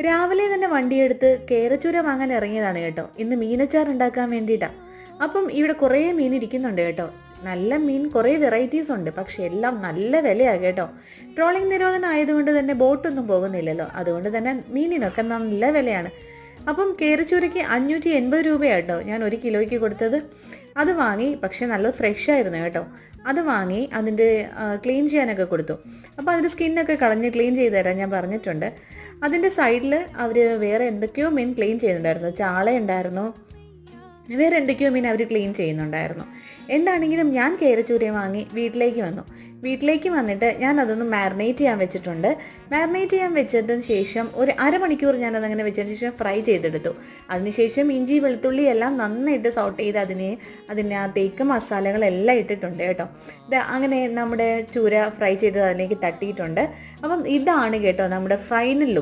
രാവിലെ തന്നെ വണ്ടിയെടുത്ത് കേരച്ചൂര വാങ്ങാൻ ഇറങ്ങിയതാണ് കേട്ടോ. ഇന്ന് മീനച്ചാർ ഉണ്ടാക്കാൻ വേണ്ടിയിട്ടാണ്. അപ്പം ഇവിടെ കുറേ മീൻ ഇരിക്കുന്നുണ്ട് കേട്ടോ. നല്ല മീൻ കുറേ വെറൈറ്റീസ് ഉണ്ട്, പക്ഷെ എല്ലാം നല്ല വിലയാണ് കേട്ടോ. ട്രോളിംഗ് നിരോധനം ആയതുകൊണ്ട് തന്നെ ബോട്ടൊന്നും പോകുന്നില്ലല്ലോ, അതുകൊണ്ട് തന്നെ മീനിനൊക്കെ നല്ല വിലയാണ്. അപ്പം കേരച്ചൂരയ്ക്ക് 580 രൂപയാട്ടോ ഞാൻ 1 കിലോയ്ക്ക് കൊടുത്തത്. അത് വാങ്ങി, പക്ഷെ നല്ല ഫ്രഷ് ആയിരുന്നു കേട്ടോ. അത് വാങ്ങി അതിൻ്റെ ക്ലീൻ ചെയ്യാനൊക്കെ കൊടുത്തു. അപ്പോൾ അതിൻ്റെ സ്കിന്നൊക്കെ കളഞ്ഞ് ക്ലീൻ ചെയ്ത് തരാൻ ഞാൻ പറഞ്ഞിട്ടുണ്ട്. അതിൻ്റെ സൈഡിൽ അവർ വേറെ എന്തൊക്കെയോ മീൻ ക്ലീൻ ചെയ്യുന്നുണ്ടായിരുന്നു. ചാളയുണ്ടായിരുന്നു, വേറെ എന്തൊക്കെയോ മീൻ അവർ ക്ലീൻ ചെയ്യുന്നുണ്ടായിരുന്നു. എന്താണെങ്കിലും ഞാൻ കേരച്ചൂര വാങ്ങി വീട്ടിലേക്ക് വന്നു. വീട്ടിലേക്ക് വന്നിട്ട് ഞാൻ അതൊന്ന് മാരിനേറ്റ് ചെയ്യാൻ വെച്ചിട്ടുണ്ട്. മാരിനേറ്റ് ചെയ്യാൻ വെച്ചതിന് ശേഷം ഒരു അരമണിക്കൂർ ഞാനതങ്ങനെ വെച്ചതിന് ശേഷം ഫ്രൈ ചെയ്തെടുത്തു. അതിനുശേഷം ഇഞ്ചി വെളുത്തുള്ളി എല്ലാം നന്നായിട്ട് സോട്ട് ചെയ്ത് അതിനകത്തേക്ക് മസാലകളെല്ലാം ഇട്ടിട്ടുണ്ട് കേട്ടോ. അങ്ങനെ നമ്മുടെ ചൂര ഫ്രൈ ചെയ്തത് അതിലേക്ക് തട്ടിയിട്ടുണ്ട്. അപ്പം ഇതാണ് കേട്ടോ നമ്മുടെ ഫൈനൽ ലുക്ക്.